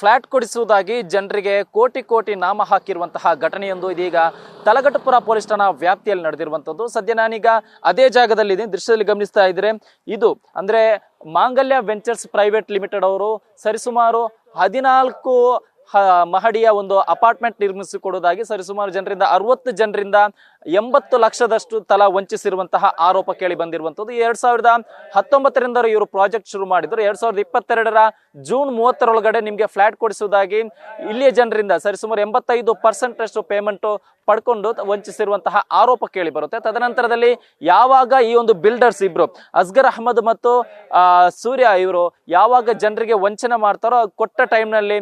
Flat ಕೊಡಿಸುವುದಾಗಿ ಜನರಿಗೆ ಕೋಟಿ ಕೋಟಿ ನಾಮ ಹಾಕಿರುವಂತಹ ಘಟನೆಯೊಂದು ಇದೀಗ ತಲಘಟ್ಟಪುರ ಪೊಲೀಸ್ ಠಾಣಾ ವ್ಯಾಪ್ತಿಯಲ್ಲಿ ನಡೆದಿರುವಂಥದ್ದು. ಸದ್ಯ ನಾನೀಗ ಅದೇ ಜಾಗದಲ್ಲಿದ್ದೀನಿ. ದೃಶ್ಯದಲ್ಲಿ ಗಮನಿಸ್ತಾ ಇದ್ರೆ ಇದು ಅಂದ್ರೆ ಮಾಂಗಲ್ಯ ವೆಂಚರ್ಸ್ ಪ್ರೈವೇಟ್ ಲಿಮಿಟೆಡ್ ಅವರು ಸರಿಸುಮಾರು 14 ಮಹಡಿಯ ಒಂದು ಅಪಾರ್ಟ್ಮೆಂಟ್ ನಿರ್ಮಿಸಿಕೊಡುವುದಾಗಿ ಸರಿಸುಮಾರು 60 ಜನರಿಂದ 80 ಲಕ್ಷದಷ್ಟು ತಲಾ ವಂಚಿಸಿರುವಂತಹ ಆರೋಪ ಕೇಳಿ ಬಂದಿರುವಂತದ್ದು. 2019ರಿಂದ ಇವರು ಪ್ರಾಜೆಕ್ಟ್ ಶುರು ಮಾಡಿದ್ರು. 2022ರ ಜೂನ್ 30ರೊಳಗಡೆ ನಿಮಗೆ ಫ್ಲಾಟ್ ಕೊಡಿಸುವುದಾಗಿ ಇಲ್ಲಿಯ ಜನರಿಂದ ಸರಿಸುಮಾರು 85% ಅಷ್ಟು ಪೇಮೆಂಟ್ ಪಡ್ಕೊಂಡು ವಂಚಿಸಿರುವಂತಹ ಆರೋಪ ಕೇಳಿ ಬರುತ್ತೆ. ತದನಂತರದಲ್ಲಿ ಯಾವಾಗ ಈ ಒಂದು ಬಿಲ್ಡರ್ಸ್ ಇಬ್ರು ಅಸ್ಗರ್ ಅಹಮದ್ ಮತ್ತು ಸೂರ್ಯ ಇವರು ಯಾವಾಗ ಜನರಿಗೆ ವಂಚನೆ ಮಾಡ್ತಾರೋ ಕೊಟ್ಟ ಟೈಮ್ನಲ್ಲಿ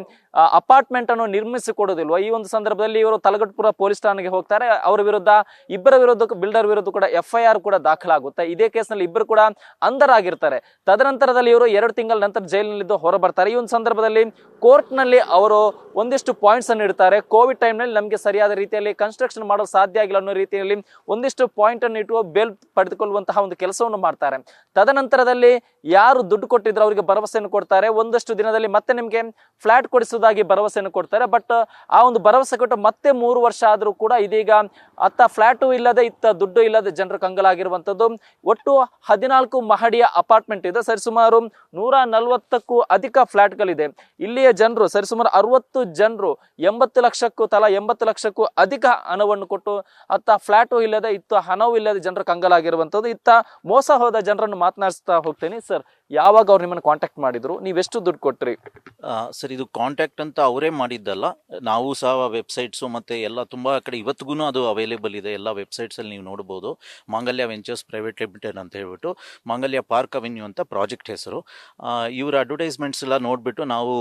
ಅಪಾರ್ಟ್ಮೆಂಟ್ ಅನ್ನು ನಿರ್ಮಿಸಿಕೊಡೋದಿಲ್ವ, ಈ ಒಂದು ಸಂದರ್ಭದಲ್ಲಿ ಇವರು ತಲಘಟ್ಟಪುರ ಪೊಲೀಸ್ ಠಾಣೆಗೆ ಹೋಗ್ತಾರೆ. ಅವರ ವಿರುದ್ಧ ಇಬ್ಬರ ವಿರುದ್ಧ ಬಿಲ್ಡರ್ ವಿರುದ್ಧ ಕೂಡ FIR ಕೂಡ ದಾಖಲಾಗುತ್ತೆ. ಇದೇ ಕೇಸ್ನಲ್ಲಿ ಇಬ್ಬರು ಕೂಡ ಅಂಧರಾಗಿರ್ತಾರೆ. ತದನಂತರದಲ್ಲಿ ಇವರು 2 ತಿಂಗಳ ನಂತರ ಜೈಲಿನಲ್ಲಿದ್ದು ಹೊರ ಬರ್ತಾರೆ. ಈ ಒಂದು ಸಂದರ್ಭದಲ್ಲಿ ಕೋರ್ಟ್ ನಲ್ಲಿ ಅವರು ಒಂದಿಷ್ಟು ಪಾಯಿಂಟ್ಸ್ ಅನ್ನು ಇಡ್ತಾರೆ. ಕೋವಿಡ್ ಟೈಮ್ ನಲ್ಲಿ ನಮಗೆ ಸರಿಯಾದ ರೀತಿಯಲ್ಲಿ ಕನ್ಸ್ಟ್ರಕ್ಷನ್ ಮಾಡಲು ಸಾಧ್ಯ ಆಗಿಲ್ಲ ಅನ್ನೋ ರೀತಿಯಲ್ಲಿ ಒಂದಿಷ್ಟು ಪಾಯಿಂಟ್ ಅನ್ನು ಇಟ್ಟು ಬೇಲ್ ಪಡೆದುಕೊಳ್ಳುವಂತಹ ಒಂದು ಕೆಲಸವನ್ನು ಮಾಡ್ತಾರೆ. ತದನಂತರದಲ್ಲಿ ಯಾರು ದುಡ್ಡು ಕೊಟ್ಟಿದ್ರು ಅವರಿಗೆ ಭರವಸೆಯನ್ನು ಕೊಡ್ತಾರೆ. ಒಂದಷ್ಟು ದಿನದಲ್ಲಿ ಮತ್ತೆ ನಿಮಗೆ ಫ್ಲಾಟ್ ಕೊಡಿಸುವುದಾಗಿ ಭರವಸೆಯನ್ನು ಕೊಡ್ತಾರೆ. ಬಟ್ ಆ ಒಂದು ಭರವಸೆ ಕೊಟ್ಟು ಮತ್ತೆ 3 ವರ್ಷ ಆದ್ರೂ ಕೂಡ ಇದೀಗ ಅತ್ತ ಫ್ಲಾಟು ಇಲ್ಲದೆ ಇತ್ತ ದುಡ್ಡು ಇಲ್ಲದೆ ಜನರು ಕಂಗಾಲಾಗಿರುವಂತದ್ದು. ಒಟ್ಟು 14 ಮಹಡಿಯ ಅಪಾರ್ಟ್ಮೆಂಟ್ ಇದೆ. ಸರಿಸುಮಾರು 140ಕ್ಕೂ ಅಧಿಕ ಫ್ಲಾಟ್ಗಳಿದೆ. ಇಲ್ಲಿಯ ಜನರು ಸರಿಸುಮಾರು 60 ಜನರು 80 ಲಕ್ಷಕ್ಕೂ ತಲಾ 80 ಲಕ್ಷಕ್ಕೂ ಅಧಿಕ ಹಣವನ್ನು ಕೊಟ್ಟು ಅತ್ತ ಫ್ಲಾಟು ಇಲ್ಲದೆ ಇತ್ತ ಹಣವೂ ಇಲ್ಲದೆ ಜನರು ಕಂಗಾಲಾಗಿರುವಂತದ್ದು. ಇತ್ತ ಮೋಸ ಹೋದ ಜನರನ್ನು ಮಾತನಾಡಿಸ್ತಾ ಹೋಗ್ತೇನೆ. ಸರ್, ಯಾವಾಗ ಅವ್ರು ನಿಮ್ಮನ್ನು ಕಾಂಟ್ಯಾಕ್ಟ್ ಮಾಡಿದ್ರು, ನೀವೆಷ್ಟು ದುಡ್ಡು ಕೊಟ್ರಿ? ಸರ್, ಇದು ಕಾಂಟ್ಯಾಕ್ಟ್ ಅಂತ ಅವರೇ ಮಾಡಿದ್ದಲ್ಲ. ನಾವು ಸಹ ವೆಬ್ಸೈಟ್ಸು ಮತ್ತು ಎಲ್ಲ ತುಂಬ ಕಡೆ ಇವತ್ತಿಗೂ ಅದು ಅವೈಲೇಬಲ್ ಇದೆ. ಎಲ್ಲ ವೆಬ್ಸೈಟ್ಸಲ್ಲಿ ನೀವು ನೋಡ್ಬೋದು. ಮಾಂಗಲ್ಯ ವೆಂಚರ್ಸ್ ಪ್ರೈವೇಟ್ ಲಿಮಿಟೆಡ್ ಅಂತ ಹೇಳ್ಬಿಟ್ಟು, ಮಾಂಗಲ್ಯ ಪಾರ್ಕ್ ಅವೆನ್ಯೂ ಅಂತ ಪ್ರಾಜೆಕ್ಟ್ ಹೆಸರು. ಇವರ ಅಡ್ವರ್ಟೈಸ್ಮೆಂಟ್ಸ್ ಎಲ್ಲ ನೋಡಿಬಿಟ್ಟು ನಾವು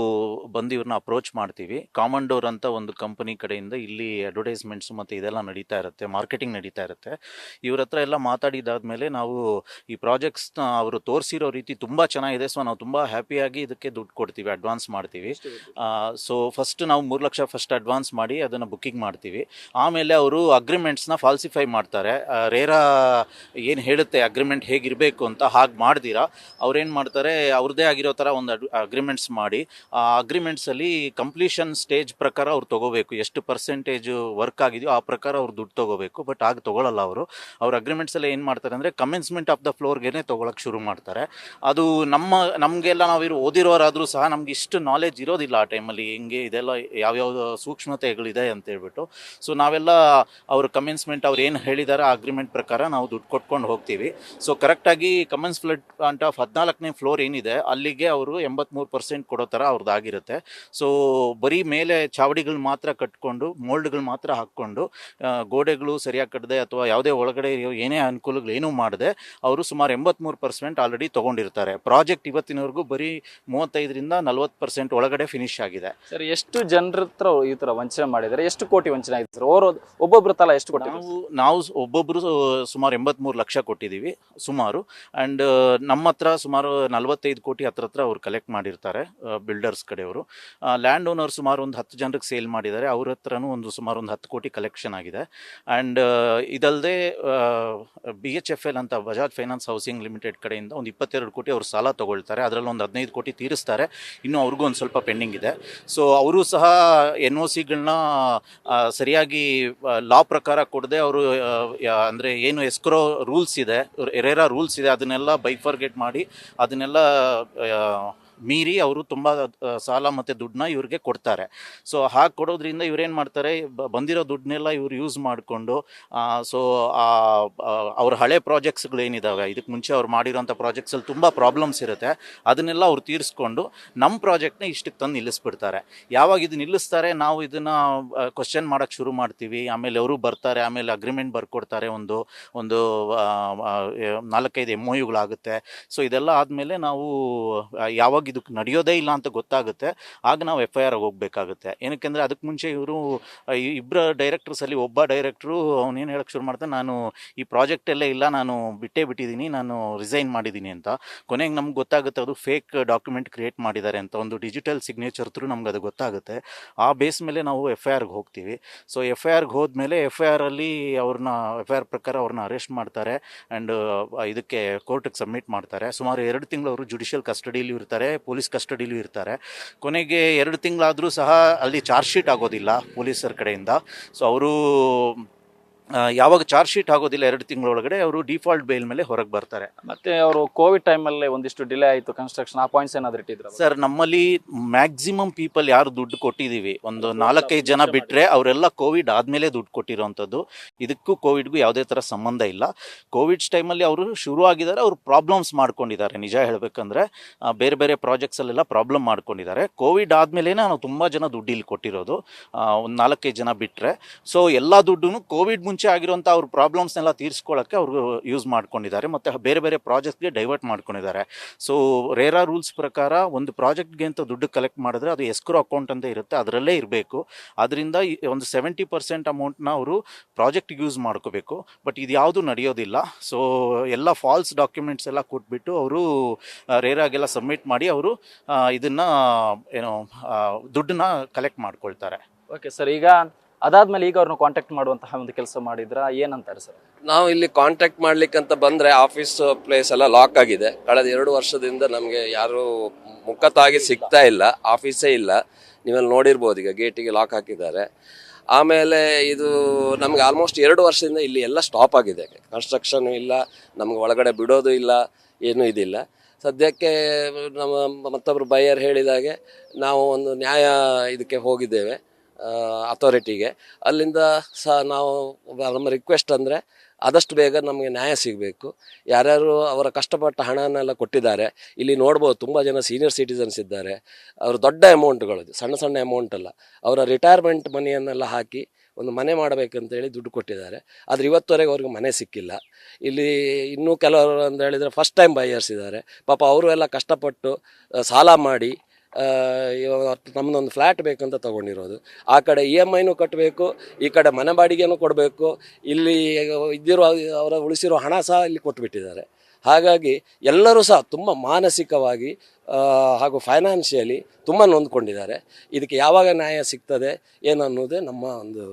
ಬಂದು ಇವ್ರನ್ನ ಅಪ್ರೋಚ್ ಮಾಡ್ತೀವಿ. ಕಾಮನ್ ಡೋರ್ ಅಂತ ಒಂದು ಕಂಪನಿ ಕಡೆಯಿಂದ ಇಲ್ಲಿ ಅಡ್ವರ್ಟೈಸ್ಮೆಂಟ್ಸು ಮತ್ತು ಇದೆಲ್ಲ ನಡೀತಾ ಇರುತ್ತೆ, ಮಾರ್ಕೆಟಿಂಗ್ ನಡೀತಾ ಇರುತ್ತೆ. ಇವ್ರ ಹತ್ರ ಎಲ್ಲ ಮಾತಾಡಿದಾದ್ಮೇಲೆ ನಾವು ಈ ಪ್ರಾಜೆಕ್ಟ್ಸ್ನ ಅವರು ತೋರಿಸಿರೋ ರೀತಿ ತುಂಬ ಚೆನ್ನಾಗಿದೆ. ಸೊ ನಾವು ತುಂಬ ಹ್ಯಾಪಿಯಾಗಿ ಇದಕ್ಕೆ ದುಡ್ಡು ಕೊಡ್ತೀವಿ, ಅಡ್ವಾನ್ಸ್ ಮಾಡ್ತೀವಿ. ಸೊ ಫಸ್ಟ್ ನಾವು 3 ಲಕ್ಷ ಫಸ್ಟ್ ಅಡ್ವಾನ್ಸ್ ಮಾಡಿ ಅದನ್ನು ಬುಕ್ಕಿಂಗ್ ಮಾಡ್ತೀವಿ. ಆಮೇಲೆ ಅವರು ಅಗ್ರಿಮೆಂಟ್ಸ್ನ ಫಾಲ್ಸಿಫೈ ಮಾಡ್ತಾರೆ. ರೇರಾ ಏನು ಹೇಳುತ್ತೆ ಅಗ್ರಿಮೆಂಟ್ ಹೇಗಿರಬೇಕು ಅಂತ ಹಾಗೆ ಮಾಡ್ದಿರಾ ಅವ್ರೇನು ಮಾಡ್ತಾರೆ, ಅವ್ರದ್ದೇ ಆಗಿರೋ ಥರ ಒಂದು ಅಗ್ರಿಮೆಂಟ್ಸ್ ಮಾಡಿ ಆ ಅಗ್ರಿಮೆಂಟ್ಸಲ್ಲಿ ಕಂಪ್ಲೀಷನ್ ಸ್ಟೇಜ್ ಪ್ರಕಾರ ಅವ್ರು ತೊಗೋಬೇಕು. ಎಷ್ಟು ಪರ್ಸೆಂಟೇಜು ವರ್ಕ್ ಆಗಿದೆಯೋ ಆ ಪ್ರಕಾರ ಅವ್ರು ದುಡ್ಡು ತೊಗೋಬೇಕು. ಬಟ್ ಆಗ ತೊಗೊಳ್ಳಲ್ಲ ಅವರು. ಅವ್ರ ಅಗ್ರಿಮೆಂಟ್ಸಲ್ಲಿ ಏನು ಮಾಡ್ತಾರೆ ಅಂದರೆ ಕಮೆನ್ಸ್ಮೆಂಟ್ ಆಫ್ ದ ಫ್ಲೋರ್ಗೆ ತೊಗೊಳಕ್ಕೆ ಶುರು ಮಾಡ್ತಾರೆ. ಅದು ನಮಗೆಲ್ಲ ನಾವು ಓದಿರೋರಾದರೂ ಸಹ ನಮ್ಗೆ ಇಷ್ಟು ನಾಲೆಜ್ ಇರೋದಿಲ್ಲ ಆ ಟೈಮಲ್ಲಿ, ಹಿಂಗೆ ಇದೆಲ್ಲ ಯಾವ್ಯಾವ ಸೂಕ್ಷ್ಮತೆಗಳಿದೆ ಅಂತ ಹೇಳ್ಬಿಟ್ಟು. ಸೊ ನಾವೆಲ್ಲ ಅವ್ರ ಕಮೆನ್ಸ್ಮೆಂಟ್ ಅವ್ರು ಏನು ಹೇಳಿದ್ದಾರೆ ಆ ಅಗ್ರಿಮೆಂಟ್ ಪ್ರಕಾರ ನಾವು ದುಡ್ಡು ಕೊಟ್ಕೊಂಡು ಹೋಗ್ತೀವಿ. ಸೊ ಕರೆಕ್ಟಾಗಿ ಕಮೆನ್ಸ್ ಫ್ಲಡ್ ಅಂತ 14ನೇ ಫ್ಲೋರ್ ಏನಿದೆ ಅಲ್ಲಿಗೆ ಅವರು 83% ಕೊಡೋ ಥರ ಅವ್ರದ್ದಾಗಿರುತ್ತೆ. ಸೊ ಬರೀ ಮೇಲೆ ಚಾವಡಿಗಳು ಮಾತ್ರ ಕಟ್ಕೊಂಡು ಮೋಲ್ಡ್ಗಳು ಮಾತ್ರ ಹಾಕ್ಕೊಂಡು ಗೋಡೆಗಳು ಸರಿಯಾಗಿ ಕಟ್ಟದೆ ಅಥವಾ ಯಾವುದೇ ಒಳಗಡೆ ಏನೇ ಅನುಕೂಲಗಳು ಏನೂ ಮಾಡದೆ ಅವರು ಸುಮಾರು 83% ಆಲ್ರೆಡಿ ತೊಗೊಂಡಿರ್ತಾರೆ. ಪ್ರಾಜೆಕ್ಟ್ ಇವತ್ತಿನವರೆಗೂ ಬರೀ 35ರಿಂದ 40% ಒಳಗಡೆ ಫಿನಿಶ್ ಆಗಿದೆ. ಸರ್, ಎಷ್ಟು ಜನರ ಹತ್ರ ಈ ತರ ವಂಚನೆ ಮಾಡಿದ್ದಾರೆ? ಎಷ್ಟು ಕೋಟಿ ವಂಚನೆ ಆಯ್ತು ಸರ್? ಒಬ್ಬೊಬ್ರು ತಲಾ ಎಷ್ಟು ಕೊಟ್ಟು? ನಾವು ಒಬ್ಬೊಬ್ರು ಸುಮಾರು 83 ಲಕ್ಷ ಕೊಟ್ಟಿದ್ದೀವಿ ಸುಮಾರು. ಆ್ಯಂಡ್ ನಮ್ಮ ಹತ್ರ ಸುಮಾರು 45 ಕೋಟಿ ಹತ್ರ ಅವ್ರು ಕಲೆಕ್ಟ್ ಮಾಡಿರ್ತಾರೆ ಬಿಲ್ಡರ್ಸ್ ಕಡೆಯವರು. ಲ್ಯಾಂಡ್ ಓನರ್ ಸುಮಾರು ಒಂದು 10 ಜನರಿಗೆ ಸೇಲ್ ಮಾಡಿದ್ದಾರೆ. ಅವ್ರ ಹತ್ರನೂ ಸುಮಾರು ಒಂದು 10 ಕೋಟಿ ಕಲೆಕ್ಷನ್ ಆಗಿದೆ. ಆ್ಯಂಡ್ ಇದಲ್ಲದೆ BHFL ಅಂತ ಬಜಾಜ್ ಫೈನಾನ್ಸ್ ಹೌಸಿಂಗ್ ಲಿಮಿಟೆಡ್ ಕಡೆಯಿಂದ ಒಂದು 22 ಕೋಟಿ ಅವ್ರು ಸಾಲ ತೊಗೊಳ್ತಾರೆ. ಅದರಲ್ಲಿ ಒಂದು 15 ಕೋಟಿ ತೀರಿಸ್ತಾರೆ. ಇನ್ನೂ ಅವ್ರಿಗೂ ಒಂದು ಸ್ವಲ್ಪ ಪೆಂಡಿಂಗ್ ಇದೆ. ಸೊ ಅವರು ಸಹ NOCಗಳನ್ನ ಸರಿಯಾಗಿ ಲಾ ಪ್ರಕಾರ ಕೊಡದೆ ಅವರು ಅಂದರೆ ಏನು ಎಸ್ಕ್ರೋ ರೂಲ್ಸ್ ಇದೆ, ರೇರಾ ರೂಲ್ಸ್ ಇದೆ, ಅದನ್ನೆಲ್ಲ ಬೈಫರ್ಗೆಟ್ ಮಾಡಿ ಅದನ್ನೆಲ್ಲ ಮೀರಿ ಅವರು ತುಂಬ ಸಾಲ ಮತ್ತು ದುಡ್ಡನ್ನ ಇವ್ರಿಗೆ ಕೊಡ್ತಾರೆ. ಸೊ ಹಾಗೆ ಕೊಡೋದ್ರಿಂದ ಇವ್ರೇನು ಮಾಡ್ತಾರೆ, ಬಂದಿರೋ ದುಡ್ಡನ್ನೆಲ್ಲ ಇವ್ರು ಯೂಸ್ ಮಾಡಿಕೊಂಡು ಸೊ ಅವ್ರ ಹಳೆ ಪ್ರಾಜೆಕ್ಟ್ಸ್ಗಳೇನಿದ್ದಾವೆ, ಇದಕ್ಕೆ ಮುಂಚೆ ಅವ್ರು ಮಾಡಿರೋಂಥ ಪ್ರಾಜೆಕ್ಟ್ಸಲ್ಲಿ ತುಂಬ ಪ್ರಾಬ್ಲಮ್ಸ್ ಇರುತ್ತೆ, ಅದನ್ನೆಲ್ಲ ಅವ್ರು ತೀರಿಸ್ಕೊಂಡು ನಮ್ಮ ಪ್ರಾಜೆಕ್ಟ್ನ ಇಷ್ಟಕ್ಕೆ ತಂದು ನಿಲ್ಲಿಸ್ಬಿಡ್ತಾರೆ. ಯಾವಾಗ ಇದು ನಿಲ್ಲಿಸ್ತಾರೆ ನಾವು ಇದನ್ನು ಕ್ವಶನ್ ಮಾಡೋಕ್ಕೆ ಶುರು ಮಾಡ್ತೀವಿ. ಆಮೇಲೆ ಅವರು ಬರ್ತಾರೆ, ಆಮೇಲೆ ಅಗ್ರಿಮೆಂಟ್ ಬರ್ಕೊಡ್ತಾರೆ. ಒಂದು 4-5 MOUಗಳಾಗುತ್ತೆ. ಸೊ ಇದೆಲ್ಲ ಆದಮೇಲೆ ನಾವು ಯಾವಾಗ ಇದಕ್ಕೆ ನಡೆಯೋದೇ ಇಲ್ಲ ಅಂತ ಗೊತ್ತಾಗುತ್ತೆ ಆಗ ನಾವು FIR ಹೋಗಬೇಕಾಗುತ್ತೆ. ಏನಕ್ಕೆಂದರೆ ಅದಕ್ಕೆ ಮುಂಚೆ ಇವರು ಇಬ್ಬರು ಡೈರೆಕ್ಟರ್ಸಲ್ಲಿ ಒಬ್ಬ ಡೈರೆಕ್ಟ್ರು ಅವನೇನು ಹೇಳಕ್ಕೆ ಶುರು ಮಾಡ್ತಾನೆ, ನಾನು ಈ ಪ್ರಾಜೆಕ್ಟಲ್ಲೇ ಇಲ್ಲ, ನಾನು ಬಿಟ್ಟಿದ್ದೀನಿ, ನಾನು ರಿಸೈನ್ ಮಾಡಿದ್ದೀನಿ ಅಂತ. ಕೊನೆಗೆ ನಮ್ಗೆ ಗೊತ್ತಾಗುತ್ತೆ ಅದು ಫೇಕ್ ಡಾಕ್ಯುಮೆಂಟ್ ಕ್ರಿಯೇಟ್ ಮಾಡಿದ್ದಾರೆ ಅಂತ. ಒಂದು ಡಿಜಿಟಲ್ ಸಿಗ್ನೇಚರ್ ಥ್ರೂ ನಮ್ಗೆ ಅದು ಗೊತ್ತಾಗುತ್ತೆ. ಆ ಬೇಸ್ ಮೇಲೆ ನಾವು FIRಗೆ ಹೋಗ್ತೀವಿ. ಸೊ FIRಗೆ ಹೋದ್ಮೇಲೆ FIRಲ್ಲಿ FIR ಪ್ರಕಾರ ಅವ್ರನ್ನ ಅರೆಸ್ಟ್ ಮಾಡ್ತಾರೆ ಆ್ಯಂಡ್ ಇದಕ್ಕೆ ಕೋರ್ಟಿಗೆ ಸಬ್ಮಿಟ್ ಮಾಡ್ತಾರೆ. ಸುಮಾರು 2 ತಿಂಗಳು ಅವರು ಜುಡಿಷಿಯಲ್ ಕಸ್ಟಡಿಯಲ್ಲಿ ಇರ್ತಾರೆ. ಪೊಲೀಸ್ ಕಸ್ಟಡಿಲೂ ಇರ್ತಾರೆ. ಕೊನೆಗೆ 2 ತಿಂಗಳಾದರೂ ಸಹ ಅಲ್ಲಿ ಚಾರ್ಜ್ ಶೀಟ್ ಆಗೋದಿಲ್ಲ ಪೊಲೀಸರ ಕಡೆಯಿಂದ. ಸೊ ಅವರು ಯಾವಾಗ ಚಾರ್ಜ್ ಶೀಟ್ ಆಗೋದಿಲ್ಲ 2 ತಿಂಗಳೊಳಗಡೆ ಅವರು ಡಿಫಾಲ್ಟ್ ಬೇಲ್ ಮೇಲೆ ಹೊರಗೆ ಬರ್ತಾರೆ. ಮತ್ತೆ ಅವರು ಕೋವಿಡ್ ಟೈಮಲ್ಲೇ ಒಂದಿಷ್ಟು ಡಿಲೇ ಆಯಿತು ಕನ್ಸ್ಟ್ರಕ್ಷನ್, ಆ ಪಾಯಿಂಟ್ಸ್ ಏನಾದರೂ ಇಟ್ಟಿದ್ರು ಸರ್? ನಮ್ಮಲ್ಲಿ ಮ್ಯಾಕ್ಸಿಮಮ್ ಪೀಪಲ್ ಯಾರು ದುಡ್ಡು ಕೊಟ್ಟಿದ್ದೀವಿ, ಒಂದು 4-5 ಜನ ಬಿಟ್ಟರೆ ಅವರೆಲ್ಲ ಕೋವಿಡ್ ಆದಮೇಲೆ ದುಡ್ಡು ಕೊಟ್ಟಿರೋವಂಥದ್ದು. ಇದಕ್ಕೂ ಕೋವಿಡ್ಗೂ ಯಾವುದೇ ಥರ ಸಂಬಂಧ ಇಲ್ಲ. ಕೋವಿಡ್ಸ್ ಟೈಮಲ್ಲಿ ಅವರು ಶುರು ಆಗಿದ್ದಾರೆ, ಅವರು ಪ್ರಾಬ್ಲಮ್ಸ್ ಮಾಡ್ಕೊಂಡಿದ್ದಾರೆ. ನಿಜ ಹೇಳಬೇಕಂದ್ರೆ ಬೇರೆ ಬೇರೆ ಪ್ರಾಜೆಕ್ಟ್ಸಲ್ಲೆಲ್ಲ ಪ್ರಾಬ್ಲಮ್ ಮಾಡ್ಕೊಂಡಿದ್ದಾರೆ. ಕೋವಿಡ್ ಆದಮೇಲೆ ನಾವು ತುಂಬ ಜನ ದುಡ್ಡು ಇಲ್ಲಿ ಕೊಟ್ಟಿರೋದು, ಒಂದು 4-5 ಜನ ಬಿಟ್ಟರೆ. ಸೊ ಎಲ್ಲ ದುಡ್ಡು ಕೋವಿಡ್ ಮುಂಚೆ ಆಗಿರುವಂಥ ಅವ್ರ ಪ್ರಾಬ್ಲಮ್ಸ್ನೆಲ್ಲ ತೀರಿಸ್ಕೊಳ್ಳೋಕ್ಕೆ ಅವರು ಯೂಸ್ ಮಾಡ್ಕೊಂಡಿದ್ದಾರೆ, ಮತ್ತು ಬೇರೆ ಬೇರೆ ಪ್ರಾಜೆಕ್ಟ್ಗೆ ಡೈವರ್ಟ್ ಮಾಡ್ಕೊಂಡಿದ್ದಾರೆ. ಸೊ ರೇರಾ ರೂಲ್ಸ್ ಪ್ರಕಾರ ಒಂದು ಪ್ರಾಜೆಕ್ಟ್ಗೆ ಅಂತ ದುಡ್ಡು ಕಲೆಕ್ಟ್ ಮಾಡಿದ್ರೆ ಅದು ಎಸ್ಕ್ರೋ ಅಕೌಂಟ್ ಅಂತ ಇರುತ್ತೆ, ಅದರಲ್ಲೇ ಇರಬೇಕು. ಅದರಿಂದ ಒಂದು 70% ಅಮೌಂಟ್ನ ಅವರು ಪ್ರಾಜೆಕ್ಟ್ಗೆ ಯೂಸ್ ಮಾಡ್ಕೋಬೇಕು. ಬಟ್ ಇದು ಯಾವುದು ನಡೆಯೋದಿಲ್ಲ. ಸೊ ಎಲ್ಲ ಫಾಲ್ಸ್ ಡಾಕ್ಯುಮೆಂಟ್ಸ್ ಎಲ್ಲ ಕೊಟ್ಬಿಟ್ಟು ಅವರು ರೇರಾಗೆಲ್ಲ ಸಬ್ಮಿಟ್ ಮಾಡಿ ಅವರು ಇದನ್ನು ದುಡ್ಡನ್ನ ಕಲೆಕ್ಟ್ ಮಾಡ್ಕೊಳ್ತಾರೆ. ಓಕೆ ಸರ್, ಈಗ ಅದಾದ್ಮೇಲೆ ಈಗ ಅವ್ರನ್ನ ಕಾಂಟ್ಯಾಕ್ಟ್ ಮಾಡುವಂತಹ ಒಂದು ಕೆಲಸ ಮಾಡಿದ್ರ, ಏನಂತಾರೆ ಸರ್? ನಾವು ಇಲ್ಲಿ ಕಾಂಟ್ಯಾಕ್ಟ್ ಮಾಡ್ಲಿಕ್ಕಂತ ಬಂದರೆ ಆಫೀಸ್ ಪ್ಲೇಸ್ ಎಲ್ಲ ಲಾಕ್ ಆಗಿದೆ. ಕಳೆದ 2 ವರ್ಷದಿಂದ ನಮಗೆ ಯಾರು ಮುಖತಾಗಿ ಸಿಗ್ತಾ ಇಲ್ಲ, ಆಫೀಸೇ ಇಲ್ಲ. ನೀವೆಲ್ಲ ನೋಡಿರ್ಬೋದು, ಈಗ ಗೇಟಿಗೆ ಲಾಕ್ ಹಾಕಿದ್ದಾರೆ. ಆಮೇಲೆ ಇದು ನಮಗೆ ಆಲ್ಮೋಸ್ಟ್ 2 ವರ್ಷದಿಂದ ಇಲ್ಲಿ ಎಲ್ಲ ಸ್ಟಾಪ್ ಆಗಿದೆ. ಕನ್ಸ್ಟ್ರಕ್ಷನ್ ಇಲ್ಲ, ನಮಗೆ ಒಳಗಡೆ ಬಿಡೋದು ಇಲ್ಲ, ಏನೂ ಇದಿಲ್ಲ. ಸದ್ಯಕ್ಕೆ ನಮ್ಮ ಮತ್ತೊಬ್ಬರು ಬೈಯರ್ ಹೇಳಿದಾಗೆ ನಾವು ಒಂದು ನ್ಯಾಯ ಇದಕ್ಕೆ ಹೋಗಿದ್ದೇವೆ, ಅಥಾರಿಟಿಗೆ. ಅಲ್ಲಿಂದ ಸಹ ನಾವು ನಮ್ಮ ರಿಕ್ವೆಸ್ಟ್ ಅಂದರೆ ಆದಷ್ಟು ಬೇಗ ನಮಗೆ ನ್ಯಾಯ ಸಿಗಬೇಕು. ಯಾರ್ಯಾರು ಅವರ ಕಷ್ಟಪಟ್ಟ ಹಣನೆಲ್ಲ ಕೊಟ್ಟಿದ್ದಾರೆ, ಇಲ್ಲಿ ನೋಡ್ಬೋದು ತುಂಬ ಜನ ಸೀನಿಯರ್ ಸಿಟಿಸನ್ಸ್ ಇದ್ದಾರೆ. ಅವರು ದೊಡ್ಡ ಅಮೌಂಟ್ಗಳು, ಸಣ್ಣ ಸಣ್ಣ ಅಮೌಂಟ್ ಅಲ್ಲ, ಅವರ ರಿಟೈರ್ಮೆಂಟ್ ಮನಿಯನ್ನೆಲ್ಲ ಹಾಕಿ ಒಂದು ಮನೆ ಮಾಡಬೇಕಂತೇಳಿ ದುಡ್ಡು ಕೊಟ್ಟಿದ್ದಾರೆ. ಆದರೆ ಇವತ್ತುವರೆಗೆ ಅವ್ರಿಗೆ ಮನೆ ಸಿಕ್ಕಿಲ್ಲ. ಇಲ್ಲಿ ಇನ್ನೂ ಕೆಲವರು ಅಂತ ಹೇಳಿದರೆ ಫಸ್ಟ್ ಟೈಮ್ ಬೈಯರ್ಸ್ ಇದ್ದಾರೆ. ಪಾಪ ಅವರು ಎಲ್ಲ ಕಷ್ಟಪಟ್ಟು ಸಾಲ ಮಾಡಿ ನಮ್ಮದೊಂದು ಫ್ಲ್ಯಾಟ್ ಬೇಕಂತ ತೊಗೊಂಡಿರೋದು. ಆ ಕಡೆ EMIನೂ ಕಟ್ಟಬೇಕು, ಈ ಕಡೆ ಮನೆ ಬಾಡಿಗೆನೂ ಕೊಡಬೇಕು. ಇಲ್ಲಿ ಇದ್ದಿರೋ ಅವರ ಉಳಿಸಿರೋ ಹಣ ಸಹ ಇಲ್ಲಿ ಕೊಟ್ಟುಬಿಟ್ಟಿದ್ದಾರೆ. ಹಾಗಾಗಿ ಎಲ್ಲರೂ ಸಹ ತುಂಬ ಮಾನಸಿಕವಾಗಿ ಹಾಗೂ ಫೈನಾನ್ಷಿಯಲಿ ತುಂಬ ನೊಂದ್ಕೊಂಡಿದ್ದಾರೆ. ಇದಕ್ಕೆ ಯಾವಾಗ ನ್ಯಾಯ ಸಿಗ್ತದೆ ಏನನ್ನೋದೇ ನಮ್ಮ ಒಂದು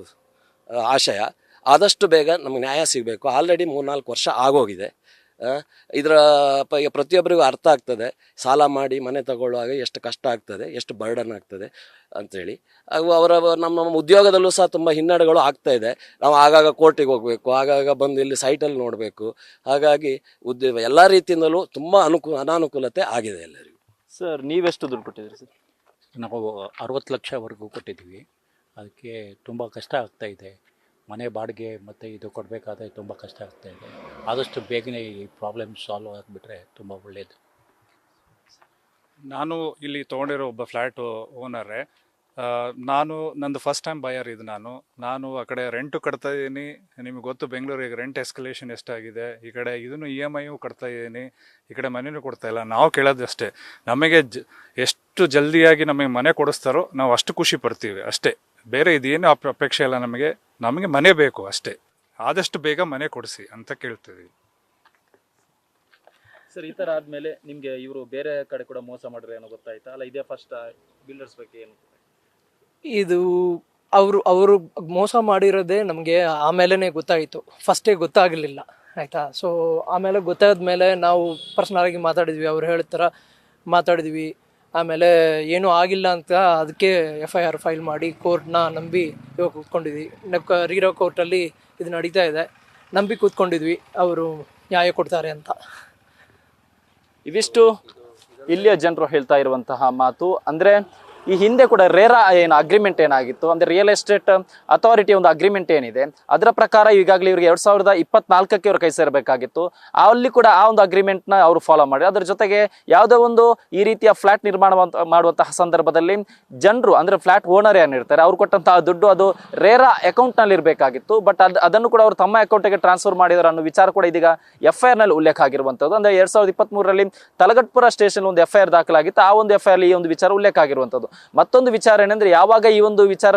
ಆಶಯ. ಆದಷ್ಟು ಬೇಗ ನಮಗೆ ನ್ಯಾಯ ಸಿಗಬೇಕು. ಆಲ್ರೆಡಿ 3-4 ವರ್ಷ ಆಗೋಗಿದೆ. ಇದರ ಪ್ರತಿಯೊಬ್ಬರಿಗೂ ಅರ್ಥ ಆಗ್ತದೆ, ಸಾಲ ಮಾಡಿ ಮನೆ ತಗೊಳ್ಳುವಾಗ ಎಷ್ಟು ಕಷ್ಟ ಆಗ್ತದೆ, ಎಷ್ಟು ಬರ್ಡನ್ ಆಗ್ತದೆ ಅಂಥೇಳಿ. ಹಾಗೂ ನಮ್ಮ ಉದ್ಯೋಗದಲ್ಲೂ ಸಹ ತುಂಬ ಹಿನ್ನಡೆಗಳು ಆಗ್ತಾ ಇದೆ. ನಾವು ಆಗಾಗ ಕೋರ್ಟಿಗೆ ಹೋಗಬೇಕು, ಆಗಾಗ ಬಂದು ಇಲ್ಲಿ ಸೈಟಲ್ಲಿ ನೋಡಬೇಕು. ಹಾಗಾಗಿ ಉದ್ಯೋಗ ಎಲ್ಲ ರೀತಿಯಿಂದಲೂ ತುಂಬ ಅನಾನುಕೂಲತೆ ಆಗಿದೆ ಎಲ್ಲರಿಗೂ. ಸರ್, ನೀವೆಷ್ಟು ದುಡ್ಡು ಕೊಟ್ಟಿದ್ದೀರಿ ಸರ್? ನಾವು 60 ಲಕ್ಷವರೆಗೂ ಕೊಟ್ಟಿದ್ದೀವಿ. ಅದಕ್ಕೆ ತುಂಬ ಕಷ್ಟ ಆಗ್ತಾ ಇದೆ. ಮನೆ ಬಾಡಿಗೆ ಮತ್ತು ಇದು ಕೊಡಬೇಕಾದ್ರೆ ತುಂಬ ಕಷ್ಟ ಆಗ್ತಾ ಇದೆ. ಆದಷ್ಟು ಬೇಗನೆ ಈ ಪ್ರಾಬ್ಲಮ್ ಸಾಲ್ವ್ ಆಗಿಬಿಟ್ರೆ ತುಂಬ ಒಳ್ಳೆಯದು. ನಾನು ಇಲ್ಲಿ ತೊಗೊಂಡಿರೋ ಒಬ್ಬ ಫ್ಲ್ಯಾಟು ಓನರೇ. ನಂದು ಫಸ್ಟ್ ಟೈಮ್ ಬಯರ್ ಇದು. ನಾನು ಆ ಕಡೆ ರೆಂಟು ಕಟ್ತಾ ಇದ್ದೀನಿ. ನಿಮಗೆ ಗೊತ್ತು ಬೆಂಗಳೂರಿಗೆ ರೆಂಟ್ ಎಸ್ಕಲೇಷನ್ ಎಷ್ಟಾಗಿದೆ. ಈ ಕಡೆ ಇದನ್ನು EMIಯೂ ಕಟ್ತಾ ಇದ್ದೀನಿ, ಈ ಕಡೆ ಮನೆಯೂ ಕೊಡ್ತಾ ಇಲ್ಲ. ನಾವು ಕೇಳೋದಷ್ಟೇ, ನಮಗೆ ಎಷ್ಟು ಜಲ್ದಿಯಾಗಿ ನಮಗೆ ಮನೆ ಕೊಡಿಸ್ತಾರೋ ನಾವು ಅಷ್ಟು ಖುಷಿ ಪಡ್ತೀವಿ ಅಷ್ಟೇ. ಬೇರೆ ಇದೇನು ಅಪೇಕ್ಷೆ ಇಲ್ಲ. ನಮಗೆ ಮನೆ ಬೇಕು ಅಷ್ಟೇ. ಆದಷ್ಟು ಬೇಗ ಮನೆ ಕೊಡಿಸಿ ಅಂತ ಕೇಳ್ತೀವಿ ಸರ್. ಈ ಥರ ಆದಮೇಲೆ ನಿಮಗೆ ಇವರು ಬೇರೆ ಕಡೆ ಕೂಡ ಮೋಸ ಮಾಡಿದ್ರೆ ಏನೋ ಗೊತ್ತಾಯ್ತಾ? ಅಲ್ಲ, ಇದೇ ಫಸ್ಟ್ ಬಿಲ್ಡರ್ಸ್ ಬಗ್ಗೆ ಏನು? ಇದು ಅವರು ಮೋಸ ಮಾಡಿರೋದೇ ನಮಗೆ ಆಮೇಲೆ ಗೊತ್ತಾಯಿತು, ಫಸ್ಟೇ ಗೊತ್ತಾಗಲಿಲ್ಲ ಆಯಿತಾ. ಸೊ ಆಮೇಲೆ ಗೊತ್ತಾದ್ಮೇಲೆ ನಾವು ಪರ್ಸ್ನಲಾಗಿ ಮಾತಾಡಿದ್ವಿ, ಅವ್ರು ಹೇಳಿದ ಥರ ಮಾತಾಡಿದ್ವಿ. ಆಮೇಲೆ ಏನೂ ಆಗಿಲ್ಲ ಅಂತ ಅದಕ್ಕೆ FIR ಫೈಲ್ ಮಾಡಿ ಕೋರ್ಟ್ನ ನಂಬಿ ಇವಾಗ ಕೂತ್ಕೊಂಡಿದ್ವಿ. ರೀರಾ ಕೋರ್ಟಲ್ಲಿ ಇದು ನಡೀತಾ ಇದೆ, ನಂಬಿ ಕೂತ್ಕೊಂಡಿದ್ವಿ ಅವರು ನ್ಯಾಯ ಕೊಡ್ತಾರೆ ಅಂತ. ಇವಿಷ್ಟು ಇಲ್ಲಿಯ ಜನರು ಹೇಳ್ತಾ ಇರುವಂತಹ ಮಾತು. ಅಂದರೆ ಈ ಹಿಂದೆ ಕೂಡ ರೇರಾ ಏನು ಅಗ್ರಿಮೆಂಟ್ ಏನಾಗಿತ್ತು ಅಂದರೆ ರಿಯಲ್ ಎಸ್ಟೇಟ್ ಅಥಾರಿಟಿ ಒಂದು ಅಗ್ರಿಮೆಂಟ್ ಏನಿದೆ ಅದರ ಪ್ರಕಾರ ಈಗಾಗಲೇ ಇವರಿಗೆ 2024ಕ್ಕೆ ಇವರು ಕೈ ಸೇರಬೇಕಾಗಿತ್ತು. ಅಲ್ಲಿ ಕೂಡ ಆ ಒಂದು ಅಗ್ರಿಮೆಂಟ್ನ ಅವರು ಫಾಲೋ ಮಾಡಿ, ಅದರ ಜೊತೆಗೆ ಯಾವುದೋ ಒಂದು ಈ ರೀತಿಯ ಫ್ಲಾಟ್ ನಿರ್ಮಾಣ ಮಾಡುವಂತಹ ಸಂದರ್ಭದಲ್ಲಿ ಜನರು ಅಂದರೆ ಫ್ಲಾಟ್ ಓನರ್ ಏನಿರ್ತಾರೆ ಅವ್ರು ಕೊಟ್ಟಂತಹ ದುಡ್ಡು ಅದು ರೇರಾ ಅಕೌಂಟ್ನಲ್ಲಿ ಇರಬೇಕಾಗಿತ್ತು. ಬಟ್ ಅದನ್ನು ಕೂಡ ಅವರು ತಮ್ಮ ಅಕೌಂಟಿಗೆ ಟ್ರಾನ್ಸ್ಫರ್ ಮಾಡಿದ್ರು ಅನ್ನೋ ವಿಚಾರ ಕೂಡ ಇದೀಗ FIRನಲ್ಲಿ ಉಲ್ಲೇಖ ಆಗಿರುವಂಥದ್ದು. ಅಂದರೆ 2023ರಲ್ಲಿ ತಲಗಟ್ಪುರ ಸ್ಟೇಷನ್ ಒಂದು FIR ದಾಖಲಾಗಿತ್ತು. ಆ ಒಂದು FIR ಈ ಒಂದು ವಿಚಾರ ಉಲ್ಲೇಖ ಆಗಿರುವಂಥದ್ದು. ಮತ್ತೊಂದು ವಿಚಾರ ಏನಂದ್ರೆ ಯಾವಾಗ ಈ ಒಂದು ವಿಚಾರ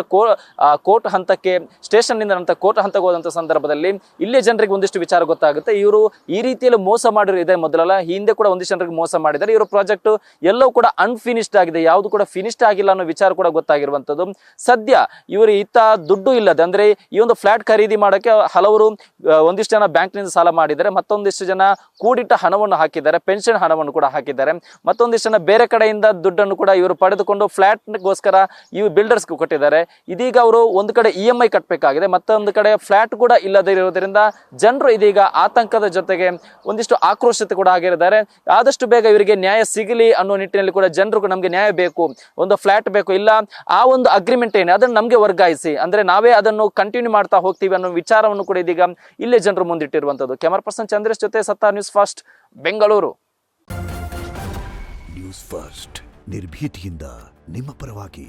ಕೋರ್ಟ್ ಹಂತಕ್ಕೆ ಸ್ಟೇಷನ್ನಿಂದ ನಂತರ ಕೋರ್ಟ್ ಹಂತಕ್ಕೆ ಹೋದಂಥ ಸಂದರ್ಭದಲ್ಲಿ ಇಲ್ಲೇ ಜನರಿಗೆ ಒಂದಿಷ್ಟು ವಿಚಾರ ಗೊತ್ತಾಗುತ್ತೆ. ಇವರು ಈ ರೀತಿಯಲ್ಲಿ ಮೋಸ ಮಾಡಿರೋ ಇದೆ ಮೊದಲಲ್ಲ, ಹಿಂದೆ ಕೂಡ ಒಂದಿಷ್ಟು ಜನರಿಗೆ ಮೋಸ ಮಾಡಿದ್ದಾರೆ. ಇವರು ಪ್ರಾಜೆಕ್ಟ್ ಎಲ್ಲವೂ ಕೂಡ ಅನ್ಫಿನಿಶ್ಡ್ ಆಗಿದೆ, ಯಾವುದು ಕೂಡ ಫಿನಿಶ್ಡ್ ಆಗಿಲ್ಲ ಅನ್ನೋ ವಿಚಾರ ಕೂಡ ಗೊತ್ತಾಗಿರುವಂಥದ್ದು. ಸದ್ಯ ಇವರು ಇತ್ತ ದುಡ್ಡು ಇಲ್ಲದೆ ಅಂದ್ರೆ ಈ ಒಂದು ಫ್ಲಾಟ್ ಖರೀದಿ ಮಾಡೋಕ್ಕೆ ಹಲವರು ಒಂದಿಷ್ಟು ಜನ ಬ್ಯಾಂಕ್ನಿಂದ ಸಾಲ ಮಾಡಿದ್ದಾರೆ, ಮತ್ತೊಂದಿಷ್ಟು ಜನ ಕೂಡಿಟ್ಟ ಹಣವನ್ನು ಹಾಕಿದ್ದಾರೆ, ಪೆನ್ಷನ್ ಹಣವನ್ನು ಕೂಡ ಹಾಕಿದ್ದಾರೆ, ಮತ್ತೊಂದಿಷ್ಟು ಜನ ಬೇರೆ ಕಡೆಯಿಂದ ದುಡ್ಡನ್ನು ಕೂಡ ಇವರು ಪಡೆದುಕೊಂಡು ಫ್ಲಾಟ್ಗೋಸ್ಕರ ಇವು ಬಿಲ್ಡರ್ಸ್ಗೆ ಕೊಟ್ಟಿದ್ದಾರೆ. ಇದೀಗ ಅವರು ಒಂದು ಕಡೆ EMI ಕಟ್ಟಬೇಕಾಗಿದೆ, ಮತ್ತೊಂದು ಕಡೆ ಫ್ಲಾಟ್ ಕೂಡ ಇಲ್ಲದೆ ಇರುವುದರಿಂದ ಜನರು ಇದೀಗ ಆತಂಕದ ಜೊತೆಗೆ ಒಂದಿಷ್ಟು ಆಕ್ರೋಶತೆ ಕೂಡ ಆಗಿದ್ದಾರೆ. ಆದಷ್ಟು ಬೇಗ ಇವರಿಗೆ ನ್ಯಾಯ ಸಿಗಲಿ ಅನ್ನೋ ನಿಟ್ಟಿನಲ್ಲಿ ಕೂಡ ಜನರು ನಮಗೆ ನ್ಯಾಯ ಬೇಕು, ಒಂದು ಫ್ಲಾಟ್ ಬೇಕು, ಇಲ್ಲ ಆ ಒಂದು ಅಗ್ರಿಮೆಂಟ್ ಏನೇ ಅದನ್ನು ನಮಗೆ ವರ್ಗಾಯಿಸಿ, ಅಂದ್ರೆ ನಾವೇ ಅದನ್ನು ಕಂಟಿನ್ಯೂ ಮಾಡ್ತಾ ಹೋಗ್ತೀವಿ ಅನ್ನೋ ವಿಚಾರವನ್ನು ಕೂಡ ಇದೀಗ ಇಲ್ಲೇ ಜನರು ಮುಂದಿಟ್ಟಿರುವಂತದ್ದು. ಕ್ಯಾಮರಾ ಪರ್ಸನ್ ಚಂದ್ರೇಶ್ ಜೊತೆ ಸತ್ತಾ, News First, Bengaluru. News First ನಿರ್ಭೀತಿಯಿಂದ ನಿಮ್ಮ ಪರವಾಗಿ.